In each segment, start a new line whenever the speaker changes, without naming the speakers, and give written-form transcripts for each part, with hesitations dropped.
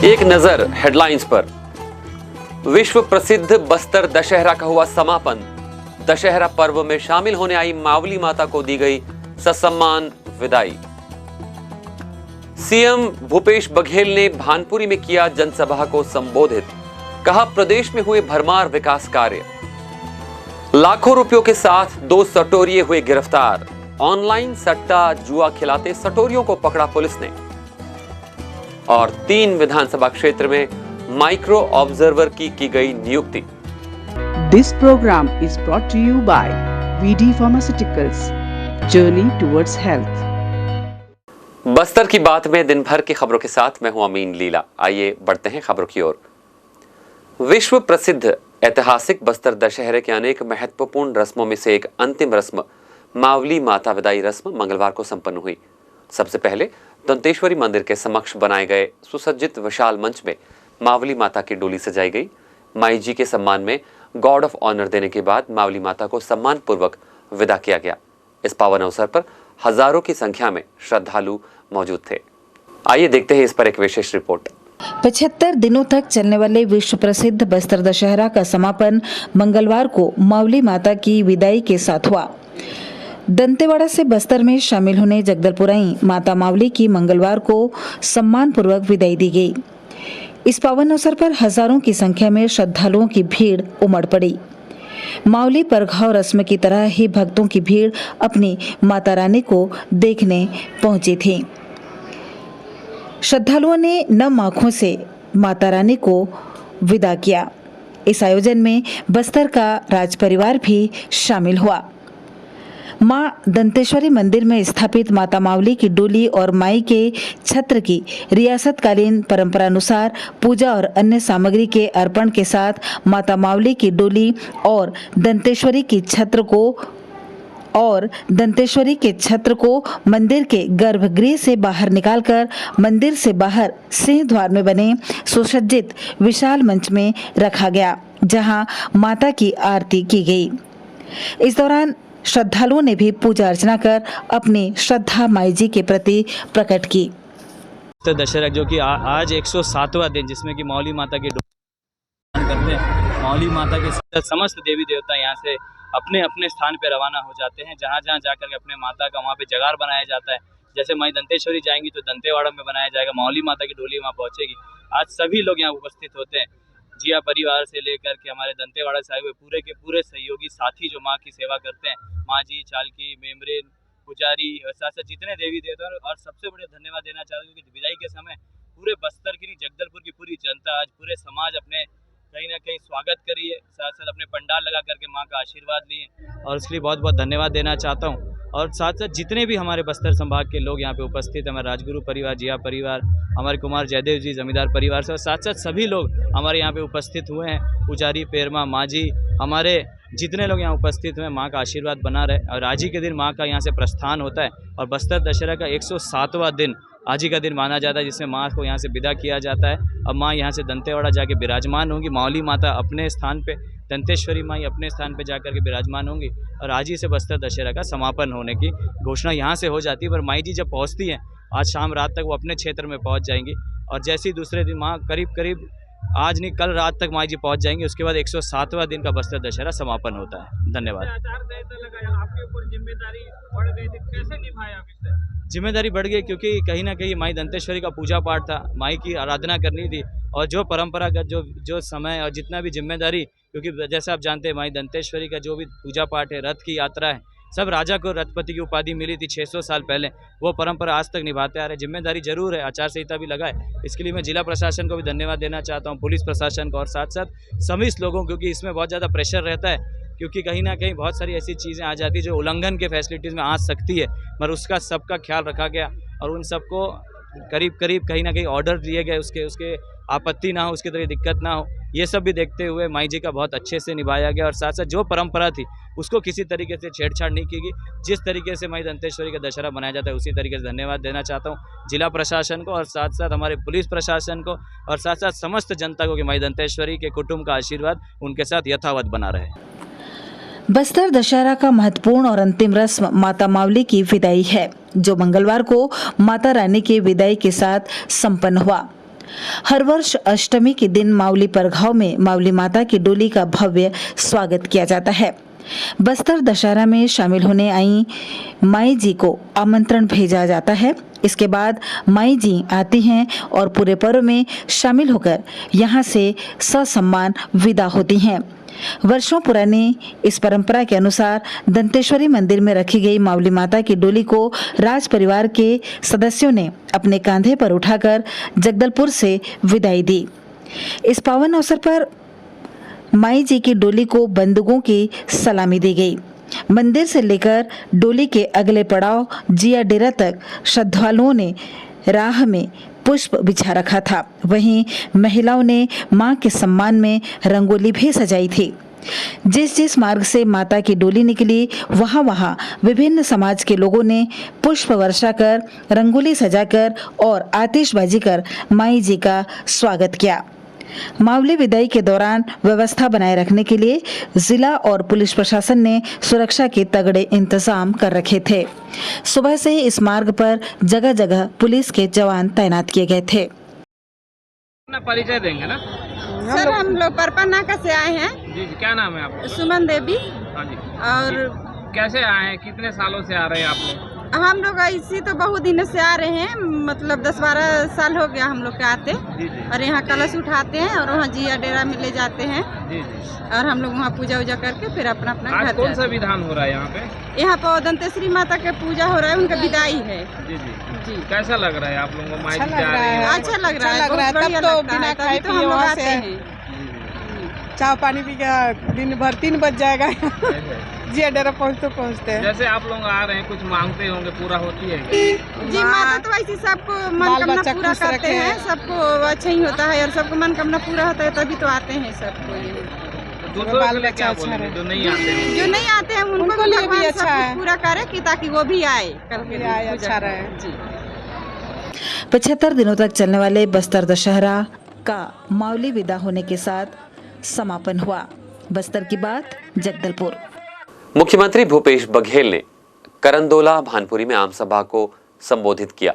एक नजर हेडलाइंस पर। विश्व प्रसिद्ध बस्तर दशहरा का हुआ समापन। दशहरा पर्व में शामिल होने आई मावली माता को दी गई ससम्मान विदाई। सीएम भूपेश बघेल ने भानपुरी में किया जनसभा को संबोधित। कहा, प्रदेश में हुए भरमार विकास कार्य। लाखों रुपयों के साथ 2 सटोरिये हुए गिरफ्तार। ऑनलाइन सट्टा जुआ खिलाते सटोरियों को पकड़ा पुलिस ने। और 3 विधानसभा क्षेत्र में माइक्रो ऑब्जर्वर की गई नियुक्ति।
This program is brought to you by VD Pharmaceuticals. Journey towards health.
Bastar की बात में दिन भर की खबरों के साथ मैं हूं अमीन लीला। आइए बढ़ते हैं खबरों की ओर। विश्व प्रसिद्ध ऐतिहासिक बस्तर दशहरे के अनेक महत्वपूर्ण रस्मों में से एक अंतिम रस्म मावली माता विदाई रस्म मंगलवार को संपन्न हुई। सबसे पहले दंतेश्वरी मंदिर के समक्ष बनाए गए सुसज्जित विशाल मंच में मावली माता की डोली सजाई गई। माई जी के सम्मान में गॉर्ड ऑफ ऑनर देने के बाद मावली माता को सम्मान पूर्वक विदा किया गया। इस पावन अवसर पर हजारों की संख्या में श्रद्धालु मौजूद थे। आइए देखते हैं इस पर एक विशेष रिपोर्ट।
75 दिनों तक चलने वाले विश्व प्रसिद्ध बस्तर दशहरा का समापन मंगलवार को मावली माता की विदाई के साथ हुआ। दंतेवाड़ा से बस्तर में शामिल होने जगदलपुराई माता मावली की मंगलवार को सम्मान पूर्वक विदाई दी गई। इस पावन अवसर पर हजारों की संख्या में श्रद्धालुओं की भीड़ उमड़ पड़ी। मावली परघाव रस्म की तरह ही भक्तों की भीड़ अपनी माता रानी को देखने पहुंची थी। श्रद्धालुओं ने नम आंखों से माता रानी को विदा किया। इस आयोजन में बस्तर का राज परिवार भी शामिल हुआ। मां दंतेश्वरी मंदिर में स्थापित माता मावली की डोली और माई के छत्र की रियासतकालीन परंपरानुसार पूजा और अन्य सामग्री के अर्पण के साथ माता मावली की डोली और दंतेश्वरी के छत्र को मंदिर के गर्भगृह से बाहर निकालकर मंदिर से बाहर सिंह द्वार में बने सुसज्जित विशाल मंच में रखा गया, जहां माता की आरती की गई। इस दौरान श्रद्धालुओं ने भी पूजा अर्चना कर अपनी श्रद्धा माई जी के प्रति प्रकट की।
तो दशहरा जो कि आज 107वां दिन, जिसमें कि मावली माता के करते हैं। मावली माता के समस्त देवी देवता यहाँ से अपने अपने स्थान पे रवाना हो जाते हैं। जहाँ जहाँ जाकर के अपने माता का वहाँ पे जगार बनाया जाता है। जैसे माई दंतेश्वरी जाएंगी तो दंतेवाड़ा में बनाया जाएगा, मावली माता की डोली वहाँ पहुँचेगी। आज सभी लोग यहाँ उपस्थित होते हैं। जिया परिवार से लेकर के हमारे दंतेवाड़ा से आए हुए पूरे के पूरे सहयोगी साथी जो माँ की सेवा करते हैं, माँ जी, चालकी, मेमरिन, पुजारी और साथ साथ जितने देवी देवता। और सबसे बड़े धन्यवाद देना चाहता हूँ कि विदाई के समय पूरे बस्तर की, जगदलपुर की पूरी जनता, आज पूरे समाज अपने कहीं ना कहीं स्वागत करिए, साथ साथ अपने पंडाल लगा करके माँ का आशीर्वाद लिए, और इसके लिए बहुत बहुत धन्यवाद देना चाहता हूँ। और साथ साथ जितने भी हमारे बस्तर संभाग के लोग यहाँ पे उपस्थित हैं, हमारे राजगुरु परिवार, जिया परिवार, हमारे कुमार जयदेव जी जमींदार परिवार से, और साथ साथ सभी लोग हमारे यहाँ पे उपस्थित हुए हैं। पुजारी, पेरमा, माँ जी, हमारे जितने लोग यहाँ उपस्थित हुए, माँ का आशीर्वाद बना रहे। और आज ही के दिन माँ का यहाँ से प्रस्थान होता है और बस्तर दशहरा का 107वां दिन आज ही का दिन माना जाता है, जिसमें माँ को यहाँ से विदा किया जाता है। अब माँ यहाँ से दंतेवाड़ा जाके विराजमान होंगी। मावली माता अपने स्थान पे, दंतेश्वरी माई अपने स्थान पे जाकर के विराजमान होंगी, और आज ही से बस्तर दशहरा का समापन होने की घोषणा यहाँ से हो जाती है। पर माई जी जब पहुँचती हैं, आज शाम रात तक वो अपने क्षेत्र में पहुँच जाएंगी, और जैसे ही दूसरे दिन माँ करीब आज नहीं कल रात तक माई जी पहुँच जाएंगी। उसके बाद 107वां दिन का बस्तर दशहरा समापन होता है। धन्यवाद।
आपके ऊपर जिम्मेदारी बढ़ गई थी, कैसे निभाया?
जिम्मेदारी बढ़ गई क्योंकि कहीं ना कहीं माई दंतेश्वरी का पूजा पाठ था, माई की आराधना करनी थी, और जो परंपरागत जो समय और जितना भी जिम्मेदारी, क्योंकि जैसे आप जानते हैं माई दंतेश्वरी का जो भी पूजा पाठ है, रथ की यात्रा है, सब राजा को रथपति की उपाधि मिली थी 600 साल पहले। वो परंपरा आज तक निभाते आ रहे। जिम्मेदारी जरूर है, आचार संहिता भी लगाए। इसके लिए मैं जिला प्रशासन को भी धन्यवाद देना चाहता हूँ, पुलिस प्रशासन को, और साथ साथ सभी लोगों, क्योंकि इसमें बहुत ज़्यादा प्रेशर रहता है, क्योंकि कहीं ना कहीं बहुत सारी ऐसी चीज़ें आ जाती है जो उल्लंघन के फैसिलिटीज़ में आ सकती है, मगर उसका सबका ख्याल रखा गया और उन सबको करीब कहीं ना कहीं ऑर्डर दिए गए, उसके आपत्ति ना हो, उसकी तरह दिक्कत ना हो, ये सब भी देखते हुए माई जी का बहुत अच्छे से निभाया गया। और साथ साथ जो परंपरा थी उसको किसी तरीके से छेड़छाड़ नहीं की गई। जिस तरीके से माई दंतेश्वरी का दशहरा मनाया जाता है, उसी तरीके से धन्यवाद देना चाहता हूँ जिला प्रशासन को, और साथ साथ हमारे पुलिस प्रशासन को, और साथ साथ समस्त जनता को कि माई दंतेश्वरी के कुटुंब का आशीर्वाद उनके साथ यथावत बना रहे।
बस्तर दशहरा का महत्वपूर्ण और अंतिम रस्म माता मावली की विदाई है, जो मंगलवार को माता रानी की विदाई के साथ संपन्न हुआ। हर वर्ष अष्टमी के दिन मावली परघाव में मावली माता की डोली का भव्य स्वागत किया जाता है। बस्तर दशहरा में शामिल होने आई माई जी को आमंत्रण भेजा जाता है। इसके बाद माई जी आती हैं और पूरे पर्व में शामिल होकर यहां से ससम्मान विदा होती हैं। वर्षों पुरानी इस परंपरा के अनुसार दंतेश्वरी मंदिर में रखी गई मावली माता की डोली को राज परिवार के सदस्यों ने अपने कंधे पर उठाकर जगदलपुर से विदाई दी। इस पावन अवसर पर माई जी की डोली को बंदूकों की सलामी दी गई। मंदिर से लेकर डोली के अगले पड़ाव जिया डेरा तक श्रद्धालुओं ने राह में पुष्प बिछा रखा था। वहीं महिलाओं ने मां के सम्मान में रंगोली भी सजाई थी। जिस मार्ग से माता की डोली निकली वहां विभिन्न समाज के लोगों ने पुष्प वर्षा कर, रंगोली सजाकर और आतिशबाजी कर माई जी का स्वागत किया। मावली विदाई के दौरान व्यवस्था बनाए रखने के लिए जिला और पुलिस प्रशासन ने सुरक्षा के तगड़े इंतजाम कर रखे थे। सुबह से ही इस मार्ग पर जगह जगह पुलिस के जवान तैनात किए गए थे।
अपना परिचय देंगे ना?
सर हम लोग परपा नाका से आए हैं।
जी जी, क्या नाम है आपका?
सुमन देवी।
हाँ जी।
और
कैसे आए हैं, कितने सालों से आ रहे हैं आप लोग?
हम लोग इसी तो बहुत दिन से आ रहे हैं, मतलब 10-12 साल हो गया हम लोग के आते।
जी जी
और यहाँ कलश उठाते हैं और वहाँ जिया डेरा में ले जाते हैं
जी जी।
और हम लोग वहाँ पूजा उजा करके फिर अपना अपना
आज
घर
कौन
जाते
सा
हैं।
विधान हो रहा है यहाँ पे?
यहाँ पर दंतेश्वरी माता के पूजा हो रहा है, उनका विदाई है।
जी जी
जी
कैसा लग रहा है आप लोगों को? माइक
अच्छा
जा
लग रहा
रही
है।
है।
अच्छा लग रहा है, बहुत बढ़िया
तब तो
लगता
बिना
है,
खाए
तभी तो हम
पिए
लोग
वहाँ
आते
से
हैं।
चाय पानी पी के दिन भर 3 बज जाएगा
ऐसे।
जिया डेरा पहुँचते हैं।
जैसे आप लोग आ रहे हैं, कुछ मांगते होंगे, पूरा होती है?
जी माता तो वैसे सबको मनोकामना
बच्चा
पूरा
खुश
करते
रखे
हैं,
हैं।
सबको अच्छा ही होता है और सबको मनोकामना पूरा होता है तभी तो आते हैं सबको।
तो दूसरों
बाल
के लिए
बच्चा
क्या
अच्छा
बोलेंगे
रहे।
जो नहीं आते हैं?
जो नहीं आते हैं उनको
उनको
भी
लिए भी
भगवान
अच्छा
सब कुछ
है।
पूरा करे कि ताकि वो भी आए कल के दिन
आए,
पूजा
अच्छा
करें।
रहे।
जी
75 दिनों तक चलने वाले बस्तर दशहरा का मावली विदा होने के साथ समापन हुआ। बस्तर की बात जगदलपुर।
मुख्यमंत्री भूपेश बघेल ने करंदोला भानपुरी में आम सभा को संबोधित किया।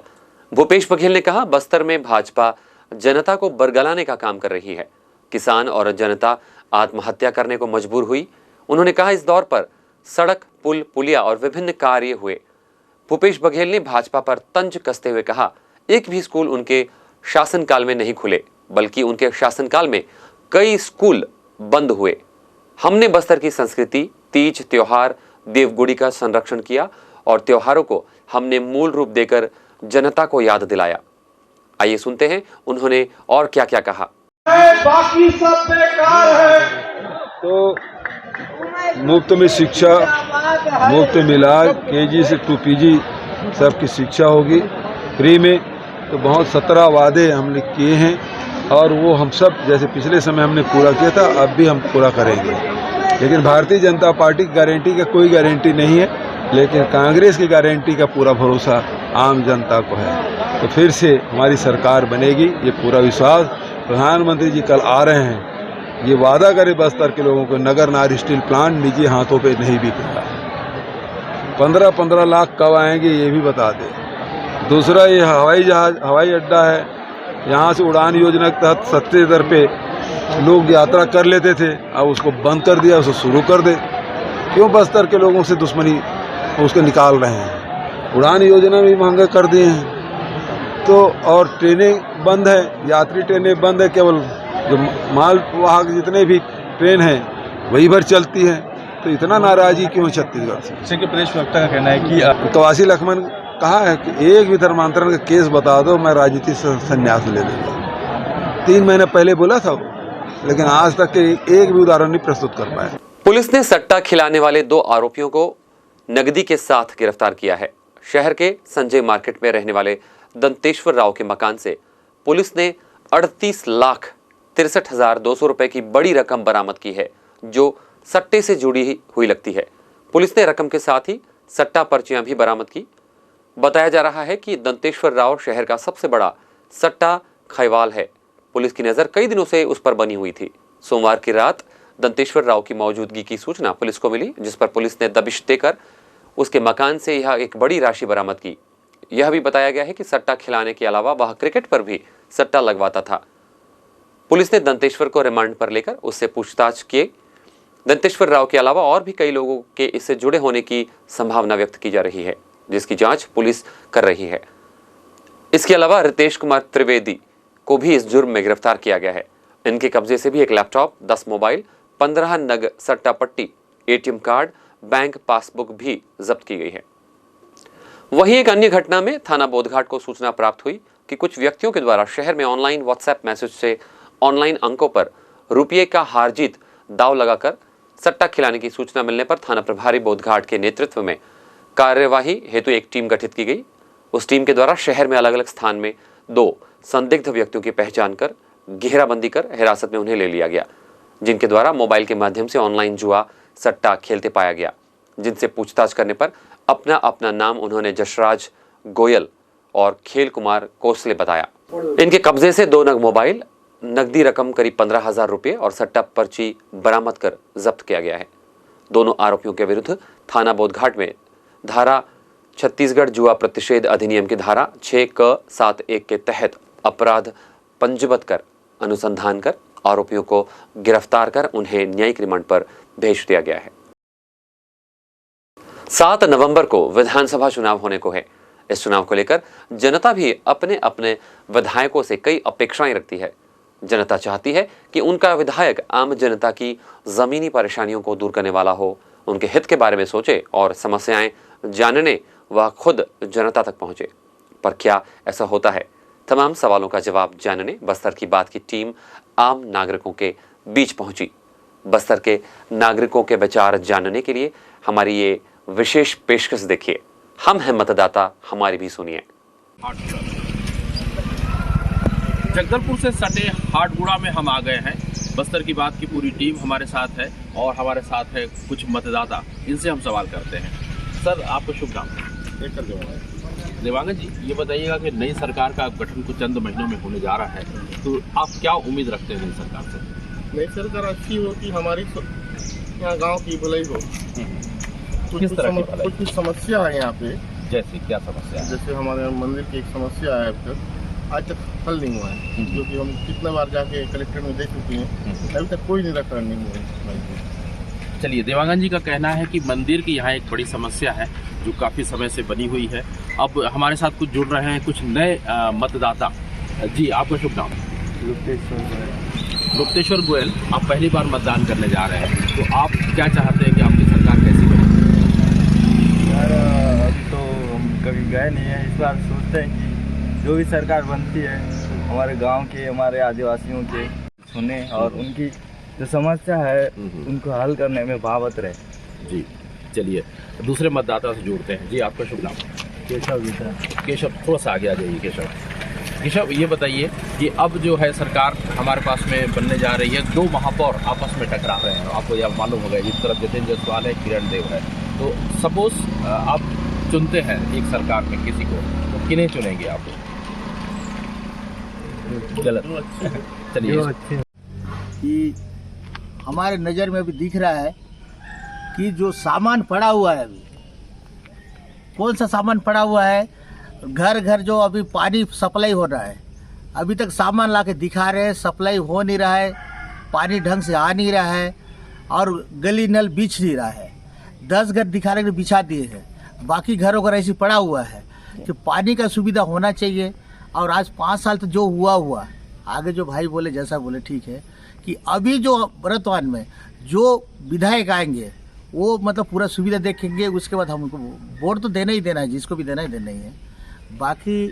भूपेश बघेल ने कहा, बस्तर में भाजपा जनता को बरगलाने का काम कर रही है। किसान और जनता आत्महत्या करने को मजबूर हुई। उन्होंने कहा, इस दौर पर सड़क, पुल, पुलिया और विभिन्न कार्य हुए। भूपेश बघेल ने भाजपा पर तंज कसते हुए कहा, एक भी स्कूल उनके शासनकाल में नहीं खुले, बल्कि उनके शासनकाल में कई स्कूल बंद हुए। हमने बस्तर की संस्कृति, तीज, त्योहार, देवगुड़ी का संरक्षण किया और त्योहारों को हमने मूल रूप देकर जनता को याद दिलाया। आइए सुनते हैं उन्होंने और क्या क्या कहा।
बाकी सब बेकार है।
तो मुफ्त में शिक्षा, मुफ्त में इलाज, केजी से 2 पीजी सबकी शिक्षा होगी फ्री में। तो बहुत 17 वादे हमने किए हैं और वो हम सब जैसे पिछले समय हमने पूरा किया था, अब भी हम पूरा करेंगे। लेकिन भारतीय जनता पार्टी की गारंटी का कोई गारंटी नहीं है, लेकिन कांग्रेस की गारंटी का पूरा भरोसा आम जनता को है। तो फिर से हमारी सरकार बनेगी, ये पूरा विश्वास। प्रधानमंत्री जी कल आ रहे हैं, ये वादा करे बस्तर के लोगों को, नगर नार स्टील प्लांट निजी हाथों पे नहीं बिकेगा। 15-15 लाख कब आएंगे ये भी बता दे। दूसरा, ये हवाई अड्डा है, यहाँ से उड़ान योजना के तहत सस्ते दर पे लोग यात्रा कर लेते थे, अब उसको बंद कर दिया, उसको शुरू कर दे। क्यों बस्तर के लोगों से दुश्मनी उसको निकाल रहे हैं? उड़ान योजना भी महंगा कर दिए हैं। तो और ट्रेनें बंद है, यात्री ट्रेनें बंद है, केवल जो माल वाहक जितने भी ट्रेन हैं वही भर चलती हैं। तो इतना नाराज़गी क्यों छत्तीसगढ़ से?
के प्रदेश प्रवक्ता का कहना है कि
कवासी लक्ष्मण कहा है कि एक भी धर्मांतरण का केस बता दो, मैं राजनीति से संन्यास ले लूँगा। 3 महीने पहले बोला था वो, लेकिन आज तक एक भी उदाहरण नहीं प्रस्तुत कर पाए।
पुलिस ने सट्टा खिलाने वाले 2 आरोपियों को नकदी के साथ गिरफ्तार किया है। शहर के संजय मार्केट में रहने वाले दंतेश्वर राव के मकान से पुलिस ने 38,63,200 रुपए की बड़ी रकम बरामद की है, जो सट्टे से जुड़ी हुई लगती है। पुलिस ने रकम के साथ ही सट्टा पर्चियां भी बरामद की। बताया जा रहा है कि दंतेश्वर राव शहर का सबसे बड़ा सट्टा खैवाल है। पुलिस की नजर कई दिनों से उस पर बनी हुई थी। सोमवार की रात दंतेश्वर राव की मौजूदगी की सूचना पुलिस को मिली, जिस पर पुलिस ने दबिश देकर उसके मकान से यह एक बड़ी राशि बरामद की। यह भी बताया गया है कि सट्टा खिलाने के अलावा वह क्रिकेट पर भी सट्टा लगवाता था। पुलिस ने दंतेश्वर को रिमांड पर लेकर उससे पूछताछ किए। दंतेश्वर राव के अलावा और भी कई लोगों के इससे जुड़े होने की संभावना व्यक्त की जा रही है, जिसकी जांच पुलिस कर रही है। इसके अलावा रितेश कुमार त्रिवेदी को भी इस जुर्म में गिरफ्तार किया गया है। इनके कब्जे से भी एक लैपटॉप, 10 मोबाइल, 15 नग सट्टा पट्टी, एटीएम कार्ड, बैंक पासबुक भी जब्त की गई है। वहीं एक अन्य घटना में थाना बोधघाट को सूचना प्राप्त हुई कि कुछ व्यक्तियों के द्वारा शहर में ऑनलाइन व्हाट्सएप मैसेज से ऑनलाइन अंकों पर रुपये का हार जीत दाव लगाकर सट्टा खिलाने की सूचना मिलने पर थाना प्रभारी बोधघाट के नेतृत्व में कार्यवाही हेतु एक टीम गठित की गई। उस टीम के द्वारा शहर में अलग अलग स्थान में 2 संदिग्ध व्यक्तियों की पहचान कर घेराबंदी कर हिरासत में उन्हें ले लिया गया, जिनके द्वारा मोबाइल के माध्यम से ऑनलाइन जुआ सट्टा खेलते पाया गया। जिनसे पूछताछ करने पर अपना अपना नाम उन्होंने जशराज गोयल और खेल कुमार कोसले बताया। इनके कब्जे से 2 नग मोबाइल, नकदी रकम करीब 15,000 रुपये और सट्टा पर्ची बरामद कर जब्त किया गया है। दोनों आरोपियों के विरुद्ध थाना बोधघाट में धारा छत्तीसगढ़ जुआ प्रतिषेध अधिनियम की धारा 6(क)(7)(1) के तहत अपराध पंजीबद्ध कर अनुसंधान कर आरोपियों को गिरफ्तार कर उन्हें न्यायिक रिमांड पर भेज दिया गया है। 7 नवंबर को विधानसभा चुनाव होने को है। इस चुनाव को लेकर जनता भी अपने अपने विधायकों से कई अपेक्षाएं रखती है। जनता चाहती है कि उनका विधायक आम जनता की जमीनी परेशानियों को दूर करने वाला हो, उनके हित के बारे में सोचे और समस्याएं जानने वह खुद जनता तक पहुंचे। पर क्या ऐसा होता है? तमाम सवालों का जवाब जानने बस्तर की बात की टीम आम नागरिकों के बीच पहुंची। बस्तर के नागरिकों के विचार जानने के लिए हमारी ये विशेष पेशकश देखिए। हम हैं मतदाता, हमारी भी सुनिए।
जगदलपुर से सटे हाटगुड़ा में हम आ गए हैं। बस्तर की बात की पूरी टीम हमारे साथ है और हमारे साथ है कुछ मतदाता। इनसे हम सवाल करते हैं। सर, आपका शुभ नाम? देवांगन जी, ये बताइएगा कि नई सरकार का गठन कुछ चंद महीनों में होने जा रहा है, तो आप क्या उम्मीद रखते हैं नई सरकार से?
नई सरकार अच्छी हो कि हमारी यहाँ गांव की भलाई हो।
किस तरह की भलाई?
कुछ समस्या है यहाँ पे।
जैसे क्या समस्या है?
जैसे हमारे मंदिर की एक समस्या है, आज तक हल नहीं हुआ है, क्योंकि हम कितने बार जाके कलेक्टर में दे चुके हैं, अभी तक कोई निराकरण नहीं हुआ है।
चलिए, देवांगन जी का कहना है कि मंदिर की यहाँ एक बड़ी समस्या है जो काफ़ी समय से बनी हुई है। अब हमारे साथ कुछ जुड़ रहे हैं कुछ नए मतदाता। जी, आपका शुभ नाम? गुप्तेश्वर गोयल। आप पहली बार मतदान करने जा रहे हैं, तो आप क्या चाहते हैं कि आपकी सरकार कैसी बने?
यार, अभी तो हम कभी गए नहीं हैं। इस बार सोचते हैं कि जो भी सरकार बनती है हमारे गांव के, हमारे आदिवासियों के सुने और उनकी जो समस्या है उनको हल करने में भावत रहे।
जी, चलिए दूसरे मतदाता से जोड़ते हैं। जी, आपका शुभ नाम?
केशव।
केशव, थोड़ा सा आगे आ जाइए। केशव, ये बताइए कि अब जो है सरकार हमारे पास में बनने जा रही है, 2 महापौर आपस में टकरा रहे हैं। आपको यह मालूम होगा, एक तरफ जितेंद्र जसवाल है, किरण देव है। तो सपोज आप चुनते हैं एक सरकार में किसी को, तो किन्हें चुनेंगे आप? गलत। चलिए,
कि हमारे नज़र में अभी दिख रहा है कि जो सामान पड़ा हुआ है, अभी कौन सा सामान पड़ा हुआ है? घर घर जो अभी पानी सप्लाई हो रहा है, अभी तक सामान ला के दिखा रहे हैं, सप्लाई हो नहीं रहा है, पानी ढंग से आ नहीं रहा है और गली नल बिछ नहीं रहा है। 10 घर दिखा रहे बिछा दिए हैं, बाकी घरों घर ऐसे पड़ा हुआ है कि पानी का सुविधा होना चाहिए। और आज 5 साल तो जो हुआ, आगे जो भाई बोले जैसा बोले ठीक है, कि अभी जो वर्तमान में जो विधायक आएंगे वो मतलब पूरा सुविधा देखेंगे, उसके बाद हम उनको वोट तो देना ही देना है, जिसको भी देना ही देना ही है। बाकी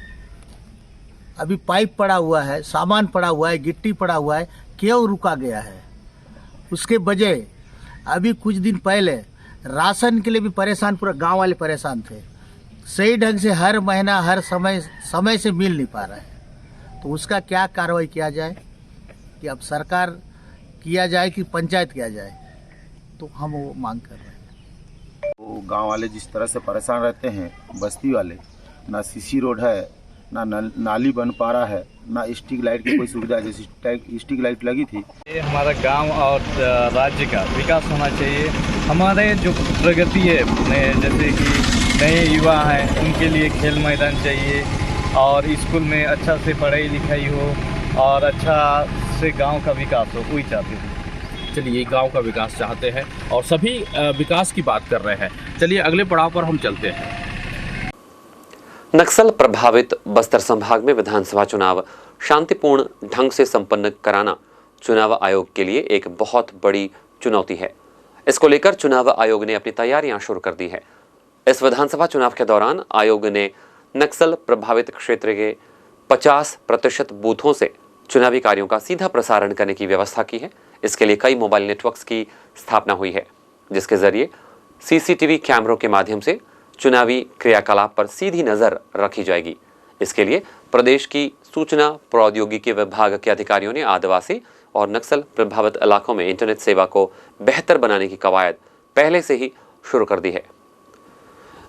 अभी पाइप पड़ा हुआ है, सामान पड़ा हुआ है, गिट्टी पड़ा हुआ है, क्यों रुका गया है? उसके बजाय अभी कुछ दिन पहले राशन के लिए भी परेशान, पूरा गांव वाले परेशान थे। सही ढंग से हर महीना हर समय से मिल नहीं पा रहा है। तो उसका क्या कार्रवाई किया जाए कि अब सरकार किया जाए कि पंचायत किया जाए, तो हम वो मांग कर रहे हैं।
तो गांव वाले जिस तरह से परेशान रहते हैं, बस्ती वाले, ना सीसी रोड है, ना नाली बन पा रहा है, ना स्ट्रीट लाइट की कोई सुविधा। जैसे स्ट्रीट लाइट लगी थी,
ये हमारा गांव और राज्य का विकास होना चाहिए। हमारे जो प्रगति है, जैसे कि नए युवा हैं उनके लिए खेल मैदान चाहिए और स्कूल में अच्छा से पढ़ाई लिखाई हो और अच्छा से गांव का विकास हो, वही चाहते हैं।
चलिए, गांव का विकास चाहते हैं और सभी विकास की बात कर रहे हैं। चलिए अगले पड़ाव पर हम चलते हैं।
नक्सल प्रभावित बस्तर संभाग में विधानसभा चुनाव शांतिपूर्ण ढंग से संपन्न कराना चुनाव आयोग के लिए एक बहुत बड़ी चुनौती है। इसको लेकर चुनाव आयोग ने अपनी तैयारियां शुरू कर दी है। इस विधानसभा चुनाव के दौरान आयोग ने नक्सल प्रभावित क्षेत्र के 50% बूथों से चुनावी कार्यों का सीधा प्रसारण करने की व्यवस्था की है। इसके लिए कई मोबाइल नेटवर्क्स की स्थापना हुई है, जिसके जरिए सीसीटीवी कैमरों के माध्यम से चुनावी क्रियाकलाप पर सीधी नजर रखी जाएगी। इसके लिए प्रदेश की सूचना प्रौद्योगिकी विभाग के अधिकारियों ने आदिवासी और नक्सल प्रभावित इलाकों में इंटरनेट सेवा को बेहतर बनाने की कवायद पहले से ही शुरू कर दी है।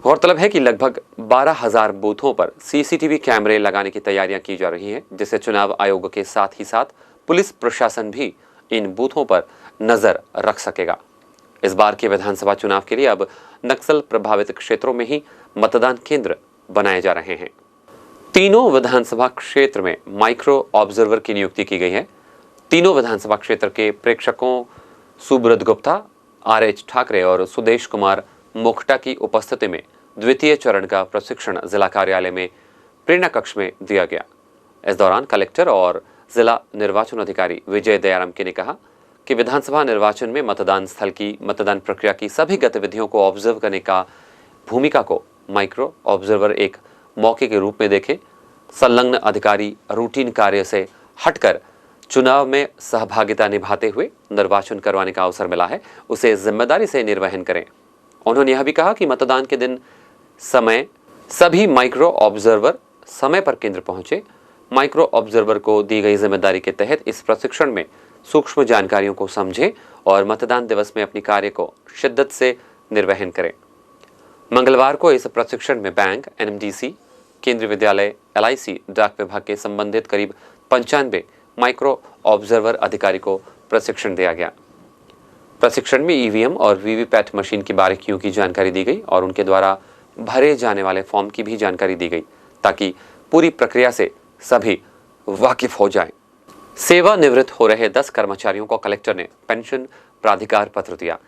गौरतलब है कि लगभग 12,000 बूथों पर सीसीटीवी कैमरे लगाने की तैयारियां की जा रही हैं, जिससे चुनाव आयोग के साथ ही साथ पुलिस प्रशासन भी इन बूथों पर नजर रख सकेगा। इस बार के विधानसभा चुनाव के लिए अब नक्सल प्रभावित क्षेत्रों में ही मतदान केंद्र बनाए जा रहे हैं। तीनों विधानसभा क्षेत्र में माइक्रो ऑब्जर्वर की नियुक्ति की गई है। तीनों विधानसभा क्षेत्र के प्रेक्षकों सुब्रत गुप्ता, RH ठाकरे और सुदेश कुमार मोखटा की उपस्थिति में द्वितीय चरण का प्रशिक्षण जिला कार्यालय में प्रेरणा कक्ष में दिया गया। इस दौरान कलेक्टर और जिला निर्वाचन अधिकारी विजय दयाराम के ने कहा कि विधानसभा निर्वाचन में मतदान स्थल की मतदान प्रक्रिया की सभी गतिविधियों को ऑब्जर्व करने का भूमिका को माइक्रो ऑब्जर्वर एक मौके के रूप में देखे। संलग्न अधिकारी रूटीन कार्य से हटकर चुनाव में सहभागिता निभाते हुए निर्वाचन करवाने का अवसर मिला है, उसे जिम्मेदारी से निर्वहन करें। उन्होंने यह भी कहा कि मतदान के दिन समय सभी माइक्रो ऑब्जर्वर समय पर केंद्र पहुंचे। माइक्रो ऑब्जर्वर को दी गई जिम्मेदारी के तहत इस प्रशिक्षण में सूक्ष्म जानकारियों को समझें और मतदान दिवस में अपनी कार्य को शिद्दत से निर्वहन करें। मंगलवार को इस प्रशिक्षण में बैंक, NMDC, केंद्रीय विद्यालय, LIC, डाक विभाग के संबंधित करीब 95 माइक्रो ऑब्जर्वर अधिकारी को प्रशिक्षण दिया गया। प्रशिक्षण में EVM और VVPAT मशीन की बारीकियों की जानकारी दी गई और उनके द्वारा भरे जाने वाले फॉर्म की भी जानकारी दी गई, ताकि पूरी प्रक्रिया से सभी वाकिफ हो जाएं। सेवानिवृत्त हो रहे 10 कर्मचारियों को कलेक्टर ने पेंशन प्राधिकार पत्र दिया।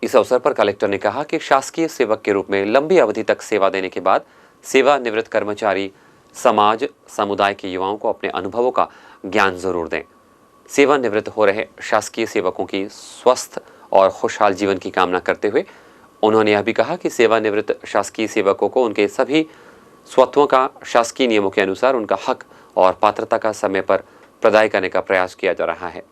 इस अवसर पर कलेक्टर ने कहा कि शासकीय सेवक के रूप में लंबी अवधि तक सेवा देने के बाद सेवानिवृत्त कर्मचारी समाज समुदाय के युवाओं को अपने अनुभवों का ज्ञान जरूर दें। सेवानिवृत्त हो रहे शासकीय सेवकों की स्वस्थ और खुशहाल जीवन की कामना करते हुए उन्होंने यह भी कहा कि सेवानिवृत्त शासकीय सेवकों को उनके सभी स्वत्वों का शासकीय नियमों के अनुसार उनका हक और पात्रता का समय पर प्रदाय करने का प्रयास किया जा रहा है।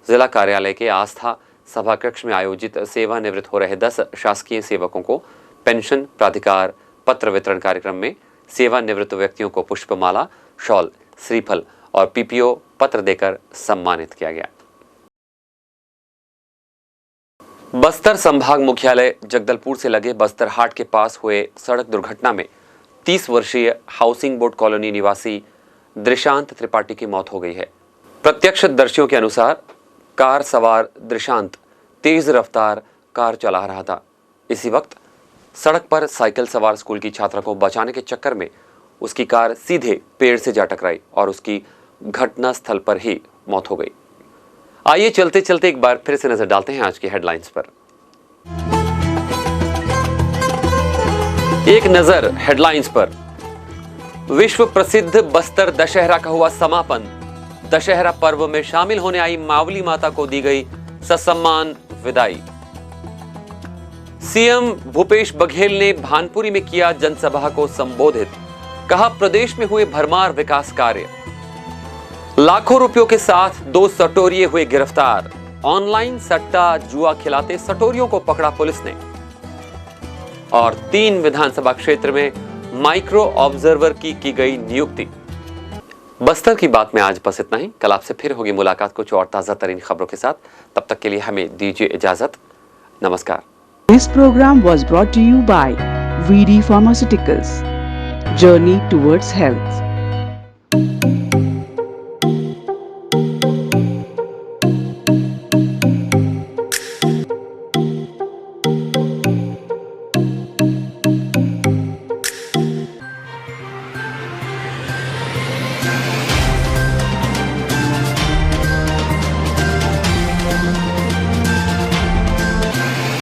जिला कार्यालय के आस्था सभा कक्ष में आयोजित सेवानिवृत्त हो रहे 10 शासकीय सेवकों को पेंशन प्राधिकार पत्र वितरण कार्यक्रम में सेवानिवृत्त व्यक्तियों को पुष्पमाला, शॉल, श्रीफल और PPO पत्र देकर सम्मानित किया गया। बस्तर संभाग मुख्यालय जगदलपुर से लगे बस्तर हाट के पास हुए सड़क दुर्घटना में 30 वर्षीय हाउसिंग बोर्ड कॉलोनी निवासी दृशांत त्रिपाठी की मौत हो गई है। प्रत्यक्षदर्शियों के अनुसार कार सवार दृशांत तेज रफ्तार कार चला रहा था। इसी वक्त सड़क पर साइकिल सवार स्कूल की छात्रा को बचाने के चक्कर में उसकी कार सीधे पेड़ से जा टकराई और उसकी घटना स्थल पर ही मौत हो गई। आइए चलते चलते एक बार फिर से नजर डालते हैं आज की हेडलाइंस पर। एक नजर हेडलाइंस पर। विश्व प्रसिद्ध बस्तर दशहरा का हुआ समापन। दशहरा पर्व में शामिल होने आई मावली माता को दी गई ससम्मान विदाई। सीएम भूपेश बघेल ने भानपुरी में किया जनसभा को संबोधित। कहा प्रदेश में हुए भरमार विकास कार्य। लाखों रुपयों के साथ 2 सटोरिये हुए गिरफ्तार। ऑनलाइन सट्टा जुआ खिलाते सटोरियों को पकड़ा पुलिस ने। और 3 विधानसभा क्षेत्र में माइक्रो ऑब्जर्वर की गई नियुक्ति। बस्तर की बात में आज बस इतना ही। कल आपसे फिर होगी मुलाकात कुछ और ताजा तरीन खबरों के साथ। तब तक के लिए हमें दीजिए इजाजत। नमस्कार।
This program was brought to you by VD Pharmaceuticals. Journey towards health.